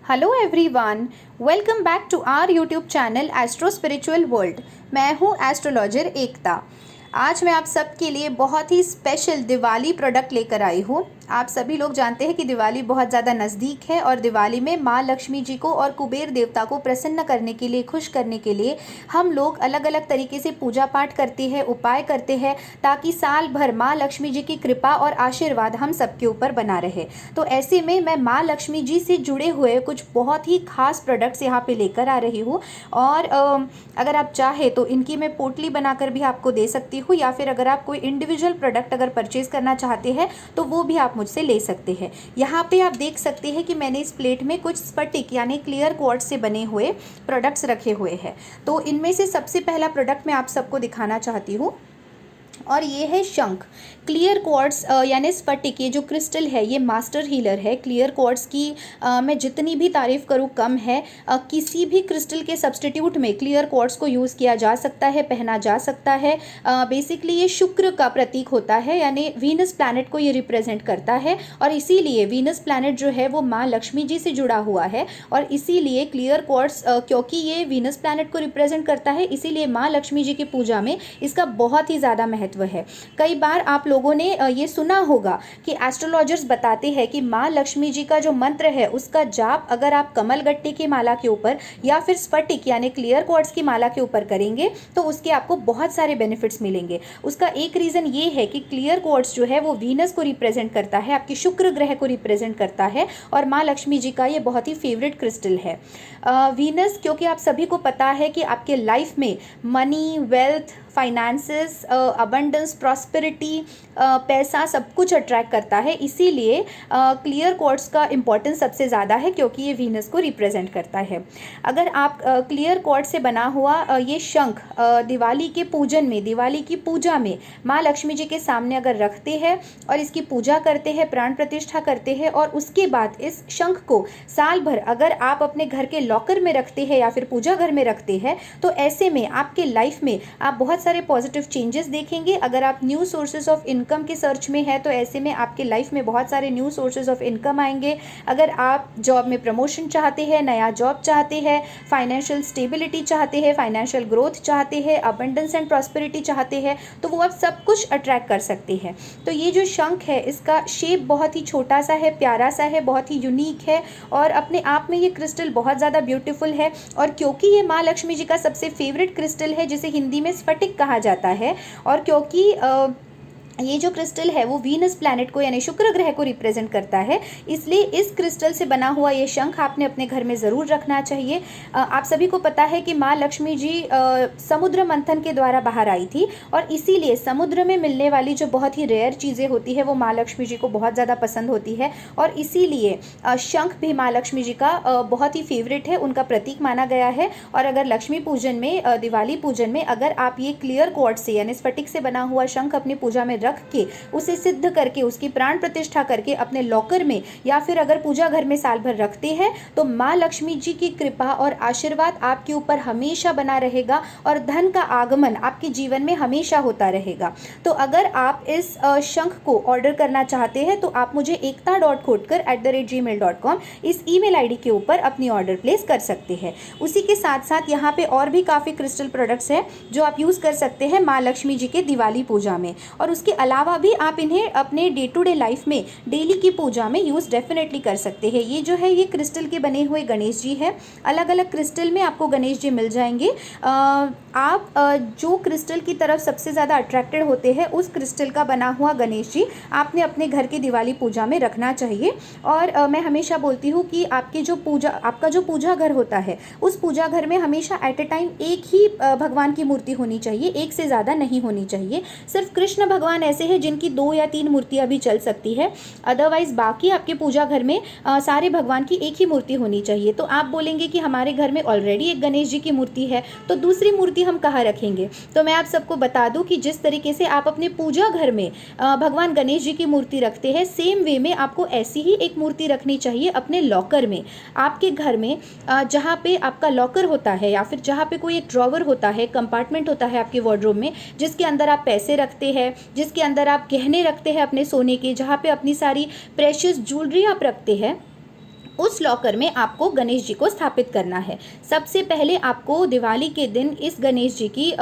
Hello everyone, welcome back to our YouTube channel astro spiritual world. मैं हूं astrologer एकता। आज मैं आप सबके लिए बहुत ही स्पेशल दिवाली प्रोडक्ट लेकर आई हूं। आप सभी लोग जानते हैं कि दिवाली बहुत ज़्यादा नज़दीक है और दिवाली में माँ लक्ष्मी जी को और कुबेर देवता को प्रसन्न करने के लिए, खुश करने के लिए हम लोग अलग अलग तरीके से पूजा पाठ करते हैं, उपाय करते हैं, ताकि साल भर माँ लक्ष्मी जी की कृपा और आशीर्वाद हम सबके ऊपर बना रहे। तो ऐसे में मैं माँ लक्ष्मी जी से जुड़े हुए कुछ बहुत ही खास प्रोडक्ट्स यहाँ पे लेकर आ रही हूँ। और अगर आप चाहे तो इनकी मैं पोटली बनाकर भी आपको दे सकती हूँ, या फिर अगर आप कोई इंडिविजुअल प्रोडक्ट अगर परचेज़ करना चाहते हैं तो वो भी आप मुझसे ले सकते हैं। यहाँ पे आप देख सकते हैं कि मैंने इस प्लेट में कुछ स्फटिक यानी क्लियर क्वार्ट्ज से बने हुए प्रोडक्ट्स रखे हुए हैं। तो इनमें से सबसे पहला प्रोडक्ट मैं आप सबको दिखाना चाहती हूँ और ये है शंख। क्लियर क्वार्ट्ज यानी स्फटिक, ये जो क्रिस्टल है ये मास्टर हीलर है। क्लियर क्वार्ट्ज की मैं जितनी भी तारीफ़ करूँ कम है। किसी भी क्रिस्टल के सब्स्टिट्यूट में क्लियर क्वार्ट्ज को यूज़ किया जा सकता है, पहना जा सकता है। बेसिकली ये शुक्र का प्रतीक होता है, यानी वीनस प्लैनेट को ये रिप्रेजेंट करता है। और इसीलिए वीनस प्लैनेट जो है वो माँ लक्ष्मी जी से जुड़ा हुआ है। और इसीलिए क्लियर क्वार्ट्ज क्योंकि ये वीनस प्लैनेट को रिप्रेजेंट करता है, इसीलिए माँ लक्ष्मी जी की पूजा में इसका बहुत ही ज़्यादा महत्व है। कई बार आप लोगों ने ये सुना होगा कि एस्ट्रोलॉजर्स बताते हैं कि माँ लक्ष्मी जी का जो मंत्र है उसका जाप अगर आप कमल गट्टे की माला के ऊपर या फिर स्फटिक यानी क्लियर क्वार्ट्ज की माला के ऊपर करेंगे तो उसके आपको बहुत सारे बेनिफिट्स मिलेंगे। उसका एक रीज़न ये है कि क्लियर क्वार्ट्ज जो है वो वीनस को रिप्रेजेंट करता है, आपके शुक्र ग्रह को रिप्रेजेंट करता है, और माँ लक्ष्मी जी का ये बहुत ही फेवरेट क्रिस्टल है। वीनस, क्योंकि आप सभी को पता है कि आपके लाइफ में money, wealth, finances, abundance, prosperity, पैसा सब कुछ अट्रैक्ट करता है। इसीलिए क्लियर क्वार्ट्ज का इम्पोर्टेंस सबसे ज़्यादा है, क्योंकि ये वीनस को रिप्रेजेंट करता है। अगर आप क्लियर क्वार्ट्ज से बना हुआ ये शंख दिवाली के पूजन में, दिवाली की पूजा में माँ लक्ष्मी जी के सामने अगर रखते हैं और इसकी पूजा करते हैं, प्राण प्रतिष्ठा करते हैं, और उसके बाद इस शंख को साल भर अगर आप अपने घर के लॉकर में रखते हैं या फिर पूजा घर में रखते हैं, तो ऐसे में आपके लाइफ में आप बहुत सारे पॉजिटिव चेंजेस देखेंगे। अगर आप न्यू सोर्सेज ऑफ इनकम के सर्च में है तो ऐसे में आपके लाइफ में बहुत सारे न्यू सोर्सेज ऑफ इनकम आएंगे। अगर आप जॉब में प्रमोशन चाहते हैं, नया जॉब चाहते हैं, फाइनेंशियल स्टेबिलिटी चाहते हैं, फाइनेंशियल ग्रोथ चाहते हैं, अबंडेंस एंड प्रॉस्पेरिटी चाहते हैं, तो वो आप सब कुछ अट्रैक्ट कर सकते हैं। तो ये जो शंख है इसका शेप बहुत ही छोटा सा है, प्यारा सा है, बहुत ही यूनिक है, और अपने आप में ये क्रिस्टल बहुत ज़्यादा ब्यूटीफुल है। और क्योंकि ये माँ लक्ष्मी जी का सबसे फेवरेट क्रिस्टल है, जिसे हिंदी में स्फटिक कहा जाता है, और क्योंकि ये जो क्रिस्टल है वो वीनस प्लैनेट को यानी शुक्र ग्रह को रिप्रेजेंट करता है, इसलिए इस क्रिस्टल से बना हुआ ये शंख आपने अपने घर में ज़रूर रखना चाहिए। आप सभी को पता है कि माँ लक्ष्मी जी समुद्र मंथन के द्वारा बाहर आई थी, और इसीलिए समुद्र में मिलने वाली जो बहुत ही रेयर चीज़ें होती है वो माँ लक्ष्मी जी को बहुत ज़्यादा पसंद होती है, और इसीलिए शंख भी माँ लक्ष्मी जी का बहुत ही फेवरेट है, उनका प्रतीक माना गया है। और अगर लक्ष्मी पूजन में, दिवाली पूजन में अगर आप ये क्लियर क्वार्ट्ज से यानी स्फटिक से बना हुआ शंख अपनी पूजा में रख के उसे सिद्ध करके उसकी प्राण प्रतिष्ठा करके अपने लॉकर में या फिर अगर पूजा घर में साल भर रखते हैं, तो माँ लक्ष्मी जी की कृपा और आशीर्वाद आपके ऊपर हमेशा बना रहेगा, और धन का आगमन आपके जीवन में हमेशा होता रहेगा। तो अगर आप इस शंख को ऑर्डर करना चाहते हैं तो आप मुझे ekta.khotkar@gmail.com इस ईमेल आईडी के ऊपर अपनी ऑर्डर प्लेस कर सकते हैं। उसी के साथ साथ यहाँ पे और भी काफ़ी क्रिस्टल प्रोडक्ट्स हैं जो आप यूज़ कर सकते हैं माँ लक्ष्मी जी के दिवाली पूजा में, और उसके अलावा भी आप इन्हें अपने डे टू डे लाइफ में, डेली की पूजा में यूज़ डेफिनेटली कर सकते हैं। ये जो है ये क्रिस्टल के बने हुए गणेश जी है। अलग अलग क्रिस्टल में आपको गणेश जी मिल जाएंगे। आप जो क्रिस्टल की तरफ सबसे ज़्यादा अट्रैक्टेड होते हैं उस क्रिस्टल का बना हुआ गणेश जी आपने अपने घर की दिवाली पूजा में रखना चाहिए। और मैं हमेशा बोलती हूँ कि आपका जो पूजा घर होता है उस पूजा घर में हमेशा एट ए टाइम एक ही भगवान की मूर्ति होनी चाहिए, एक से ज़्यादा नहीं होनी चाहिए। सिर्फ कृष्ण भगवान ऐसे हैं जिनकी 2 या 3 मूर्तियाँ भी चल सकती है, अदरवाइज बाकी आपके पूजा घर में सारे भगवान की एक ही मूर्ति होनी चाहिए। तो आप बोलेंगे कि हमारे घर में ऑलरेडी एक गणेश जी की मूर्ति है, तो दूसरी मूर्ति हम कहाँ रखेंगे? तो मैं आप सबको बता दूं कि जिस तरीके से आप अपने पूजा घर में भगवान गणेश जी की मूर्ति रखते हैं, सेम वे में आपको ऐसी ही एक मूर्ति रखनी चाहिए अपने लॉकर में। आपके घर में जहाँ पे आपका लॉकर होता है या फिर जहाँ पे कोई एक ड्रॉवर होता है, कंपार्टमेंट होता है आपके वार्डरोब में, जिसके अंदर आप पैसे रखते हैं, जिसके अंदर आप गहने रखते हैं अपने सोने के, जहाँ पे अपनी सारी प्रेशियस ज्वेलरी आप रखते हैं, उस लॉकर में आपको गणेश जी को स्थापित करना है। सबसे पहले आपको दिवाली के दिन इस गणेश जी की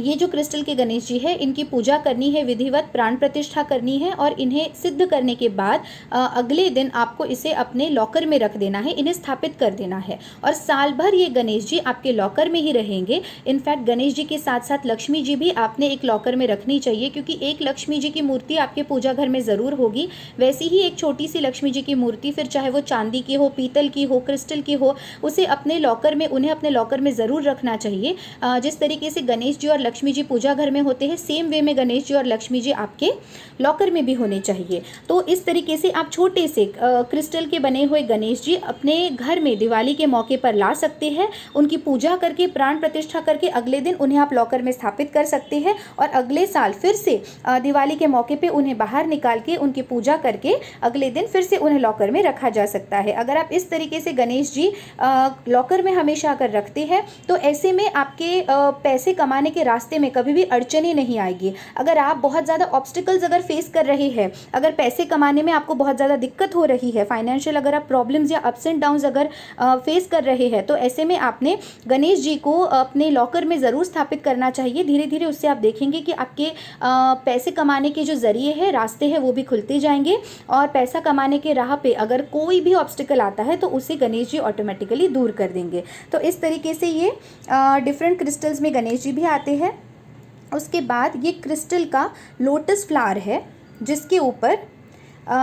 ये जो क्रिस्टल के गणेश जी है इनकी पूजा करनी है, विधिवत प्राण प्रतिष्ठा करनी है और इन्हें सिद्ध करने के बाद अगले दिन आपको इसे अपने लॉकर में रख देना है, इन्हें स्थापित कर देना है और साल भर ये गणेश जी आपके लॉकर में ही रहेंगे। इनफैक्ट गणेश जी के साथ साथ लक्ष्मी जी भी आपने एक लॉकर में रखनी चाहिए, क्योंकि एक लक्ष्मी जी की मूर्ति आपके पूजा घर में ज़रूर होगी। वैसी ही एक छोटी सी लक्ष्मी जी की मूर्ति, फिर चाहे वो चांदी की हो, पीतल की हो, क्रिस्टल की हो, उसे अपने लॉकर में, उन्हें अपने लॉकर में ज़रूर रखना चाहिए। जिस तरीके से गणेश जी और लक्ष्मी जी पूजा घर में होते हैं, सेम वे में गणेश जी और लक्ष्मी जी आपके लॉकर में भी होने चाहिए। तो इस तरीके से आप छोटे से क्रिस्टल के बने हुए गणेश जी अपने घर में दिवाली के मौके पर ला सकते हैं। उनकी पूजा करके, प्राण प्रतिष्ठा करके अगले दिन उन्हें आप लॉकर में स्थापित कर सकते हैं और अगले साल फिर से दिवाली के मौके पे उन्हें बाहर निकाल के उनकी पूजा करके अगले दिन फिर से उन्हें लॉकर में रखा जा सकता है। अगर आप इस तरीके से गणेश जी लॉकर में हमेशा अगर रखते हैं तो ऐसे में आपके पैसे कमाने के रास्ते में कभी भी अड़चने नहीं आएगी। अगर आप बहुत ज़्यादा ऑब्स्टिकल्स अगर फेस कर रहे हैं, अगर पैसे कमाने में आपको बहुत ज़्यादा दिक्कत हो रही है, फाइनेंशियल अगर आप प्रॉब्लम्स या अप्स एंड डाउन्स अगर फेस कर रहे हैं, तो ऐसे में आपने गणेश जी को अपने लॉकर में ज़रूर स्थापित करना चाहिए। धीरे धीरे उससे आप देखेंगे कि आपके पैसे कमाने के जो ज़रिए हैं, रास्ते हैं, वो भी खुलते जाएंगे और पैसा कमाने के राह पे अगर कोई भी ऑब्स्टिकल आता है तो उसे गणेश जी ऑटोमेटिकली दूर कर देंगे। तो इस तरीके से ये डिफरेंट क्रिस्टल्स में गणेश जी भी आते हैं। उसके बाद ये क्रिस्टल का लोटस फ्लावर है जिसके ऊपर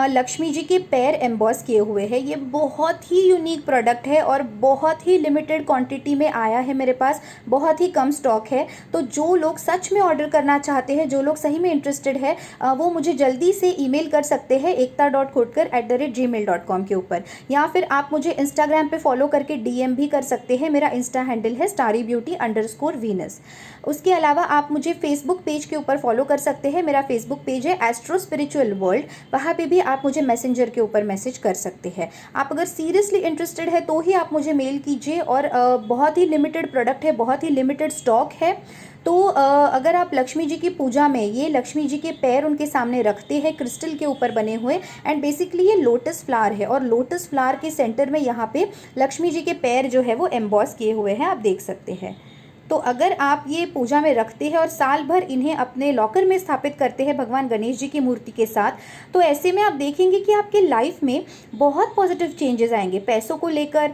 लक्ष्मी जी के पैर एम्बॉस किए हुए हैं। ये बहुत ही यूनिक प्रोडक्ट है और बहुत ही लिमिटेड क्वांटिटी में आया है मेरे पास, बहुत ही कम स्टॉक है। तो जो लोग सच में ऑर्डर करना चाहते हैं, जो लोग सही में इंटरेस्टेड है, वो मुझे जल्दी से ईमेल कर सकते हैं ekta.khotkar@gmail.com के ऊपर, या फिर आप मुझे इंस्टाग्राम पे फॉलो करके DM भी कर सकते हैं। मेरा इंस्टा हैंडल है starrybeauty_venus। उसके अलावा आप मुझे फेसबुक पेज के ऊपर फॉलो कर सकते हैं। मेरा फेसबुक पेज है एस्ट्रो स्पिरिचुअल वर्ल्ड, वहाँ पे भी आप मुझे मैसेंजर के ऊपर मैसेज कर सकते हैं। आप अगर सीरियसली इंटरेस्टेड है तो ही आप मुझे मेल कीजिए और बहुत ही लिमिटेड प्रोडक्ट है, बहुत ही लिमिटेड स्टॉक है। तो अगर आप लक्ष्मी जी की पूजा में ये लक्ष्मी जी के पैर उनके सामने रखते हैं क्रिस्टल के ऊपर बने हुए, एंड बेसिकली ये लोटस फ्लावर है और लोटस फ्लावर के सेंटर में यहाँ पे लक्ष्मी जी के पैर जो है वो एम्बॉस किए हुए हैं, आप देख सकते हैं। तो अगर आप ये पूजा में रखते हैं और साल भर इन्हें अपने लॉकर में स्थापित करते हैं भगवान गणेश जी की मूर्ति के साथ, तो ऐसे में आप देखेंगे कि आपके लाइफ में बहुत पॉजिटिव चेंजेस आएंगे, पैसों को लेकर,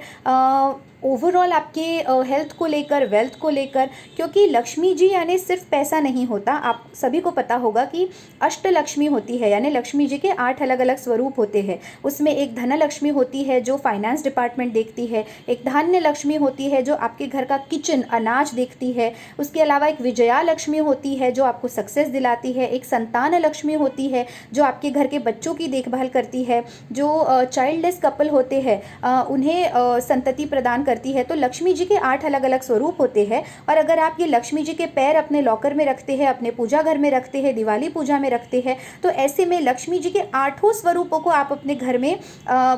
ओवरऑल आपके हेल्थ को लेकर, वेल्थ को लेकर। क्योंकि लक्ष्मी जी यानी सिर्फ पैसा नहीं होता, आप सभी को पता होगा कि अष्टलक्ष्मी होती है, यानी लक्ष्मी जी के 8 अलग अलग स्वरूप होते हैं। उसमें एक धनलक्ष्मी होती है जो फाइनेंस डिपार्टमेंट देखती है, एक धान्य लक्ष्मी होती है जो आपके घर का किचन, अनाज देखती है, उसके अलावा एक विजया लक्ष्मी होती है जो आपको सक्सेस दिलाती है, एक संतान लक्ष्मी होती है जो आपके घर के बच्चों की देखभाल करती है, जो चाइल्डलेस कपल होते हैं उन्हें संतति प्रदान करती है। तो लक्ष्मी जी के 8 अलग अलग स्वरूप होते हैं और अगर आप ये लक्ष्मी जी के पैर अपने लॉकर में रखते हैं, अपने पूजा घर में रखते हैं, दिवाली पूजा में रखते हैं, तो ऐसे में लक्ष्मी जी के 8 स्वरूपों को आप अपने घर में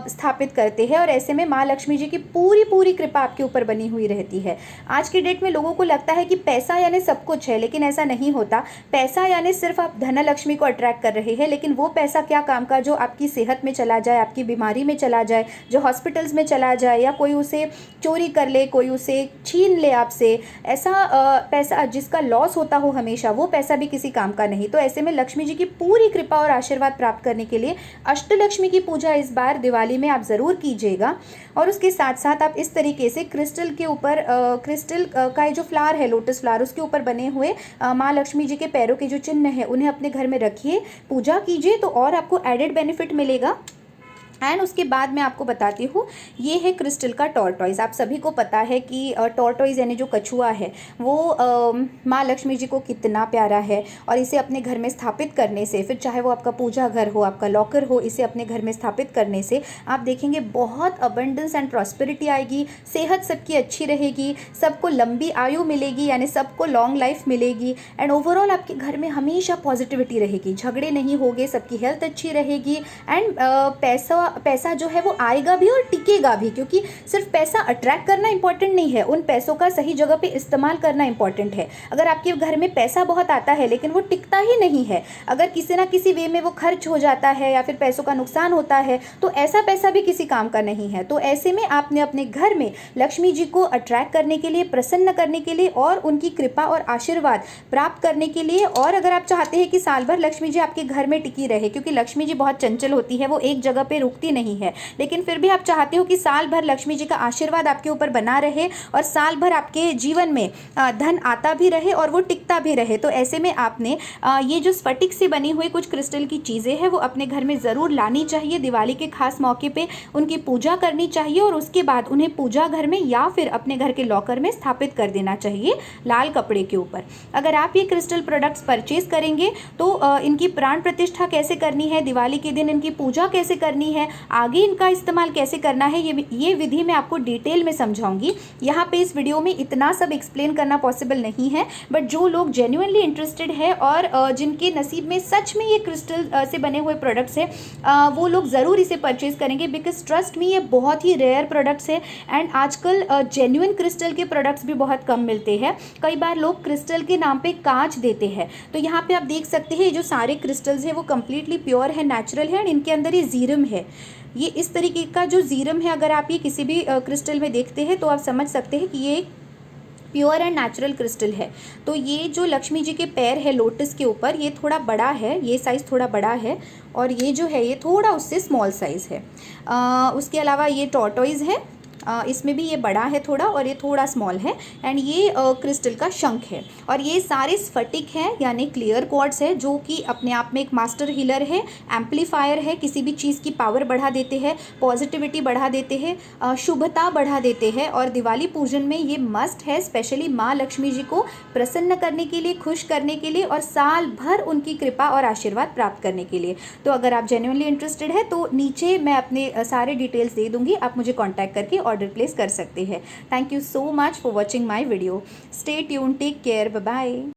स्थापित करते हैं और ऐसे में माँ लक्ष्मी जी की पूरी कृपा आपके ऊपर बनी हुई रहती है। आज की डेट में लोगों को लगता है कि पैसा यानी सब कुछ है, लेकिन ऐसा नहीं होता। पैसा यानी सिर्फ आप धनलक्ष्मी को अट्रैक्ट कर रहे हैं, लेकिन वो पैसा क्या काम का जो आपकी सेहत में चला जाए, आपकी बीमारी में चला जाए, जो हॉस्पिटल्स में चला जाए, या कोई उसे चोरी कर ले, कोई उसे छीन ले आपसे, ऐसा पैसा जिसका लॉस होता हो हमेशा, वो पैसा भी किसी काम का नहीं। तो ऐसे में लक्ष्मी जी की पूरी कृपा और आशीर्वाद प्राप्त करने के लिए अष्टलक्ष्मी की पूजा इस बार दिवाली में आप ज़रूर कीजिएगा। और उसके साथ साथ आप इस तरीके से क्रिस्टल के ऊपर क्रिस्टल का जो फ्लावर है, लोटस फ्लावर, उसके ऊपर बने हुए माँ लक्ष्मी जी के पैरों के जो चिन्ह हैं उन्हें अपने घर में रखिए, पूजा कीजिए, तो और आपको एडेड बेनिफिट मिलेगा। एंड उसके बाद मैं आपको बताती हूँ, ये है क्रिस्टल का टॉर्टॉइज। आप सभी को पता है कि टॉर्टॉइज यानी जो कछुआ है वो माँ लक्ष्मी जी को कितना प्यारा है, और इसे अपने घर में स्थापित करने से, फिर चाहे वो आपका पूजा घर हो, आपका लॉकर हो, इसे अपने घर में स्थापित करने से आप देखेंगे बहुत अबंडेंस एंड प्रॉस्पेरिटी आएगी, सेहत सबकी अच्छी रहेगी, सबको लंबी आयु मिलेगी, यानी सबको लॉन्ग लाइफ मिलेगी, एंड ओवरऑल आपके घर में हमेशा पॉजिटिविटी रहेगी, झगड़े नहीं होंगे, सबकी हेल्थ अच्छी रहेगी, एंड पैसा पैसा जो है वो आएगा भी और टिकेगा भी, क्योंकि सिर्फ पैसा अट्रैक्ट करना इंपॉर्टेंट नहीं है, उन पैसों का सही जगह पे इस्तेमाल करना इंपॉर्टेंट है। अगर आपके घर में पैसा बहुत आता है लेकिन वो टिकता ही नहीं है, अगर किसी ना किसी वे में वो खर्च हो जाता है या फिर पैसों का नुकसान होता है, तो ऐसा पैसा भी किसी काम का नहीं है। तो ऐसे में आपने अपने घर में लक्ष्मी जी को अट्रैक्ट करने के लिए, प्रसन्न करने के लिए और उनकी कृपा और आशीर्वाद प्राप्त करने के लिए, और अगर आप चाहते हैं कि साल भर लक्ष्मी जी आपके घर में टिकी रहे, क्योंकि लक्ष्मी जी बहुत चंचल होती है, वो एक जगह पे रुकती नहीं है, लेकिन फिर भी आप चाहते हो कि साल भर लक्ष्मी जी का आशीर्वाद आपके ऊपर बना रहे और साल भर आपके जीवन में धन आता भी रहे और वो टिकता भी रहे, तो ऐसे में आपने ये जो स्फटिक से बनी हुई कुछ क्रिस्टल की चीज़ें हैं वो अपने घर में ज़रूर लानी चाहिए। दिवाली के खास मौके पे उनकी पूजा करनी चाहिए और उसके बाद उन्हें पूजा घर में या फिर अपने घर के लॉकर में स्थापित कर देना चाहिए लाल कपड़े के ऊपर। अगर आप ये क्रिस्टल प्रोडक्ट्स परचेज करेंगे तो इनकी प्राण प्रतिष्ठा कैसे करनी है, दिवाली के दिन इनकी पूजा कैसे करनी है, आगे इनका इस्तेमाल कैसे करना है, ये विधि मैं आपको डिटेल में समझाऊंगी। यहाँ पे इस वीडियो में इतना सब एक्सप्लेन करना पॉसिबल नहीं है, बट जो लोग जेन्युइनली इंटरेस्टेड है और जिनके नसीब में सच में ये क्रिस्टल से बने हुए प्रोडक्ट्स है, वो लोग ज़रूर इसे परचेज करेंगे, बिकॉज ट्रस्ट मी ये बहुत ही रेयर प्रोडक्ट्स है। एंड आजकल जेन्युइन क्रिस्टल के प्रोडक्ट्स भी बहुत कम मिलते हैं। कई बार लोग क्रिस्टल के नाम पे कांच देते हैं, तो यहाँ पे आप देख सकते हैं ये जो सारे क्रिस्टल्स हैं वो कम्प्लीटली प्योर है, नेचुरल है, एंड इनके अंदर ये जीरम है। ये इस तरीके का जो जीरम है, अगर आप ये किसी भी क्रिस्टल में देखते हैं तो आप समझ सकते हैं कि ये प्योर एंड नेचुरल क्रिस्टल है। तो ये जो लक्ष्मी जी के पैर है लोटस के ऊपर, ये थोड़ा बड़ा है, ये साइज़ थोड़ा बड़ा है, और ये जो है ये थोड़ा उससे स्मॉल साइज़ है। उसके अलावा ये टॉर्टोइज है, इसमें भी ये बड़ा है थोड़ा और ये थोड़ा स्मॉल है, एंड ये क्रिस्टल का शंख है। और ये सारे स्फटिक हैं यानी क्लियर क्वार्ट्स है, जो कि अपने आप में एक मास्टर हीलर है, एम्पलीफायर है, किसी भी चीज़ की पावर बढ़ा देते हैं, पॉजिटिविटी बढ़ा देते हैं, शुभता बढ़ा देते हैं। और दिवाली पूजन में ये मस्ट है, स्पेशली माँ लक्ष्मी जी को प्रसन्न करने के लिए, खुश करने के लिए और साल भर उनकी कृपा और आशीर्वाद प्राप्त करने के लिए। तो अगर आप जेन्युइनली इंटरेस्टेड है तो नीचे मैं अपने सारे डिटेल्स दे दूँगी, आप मुझे कॉन्टैक्ट करके ऑर्डर प्लेस कर सकते हैं। Thank you so much for watching my video. Stay tune, take care, bye bye.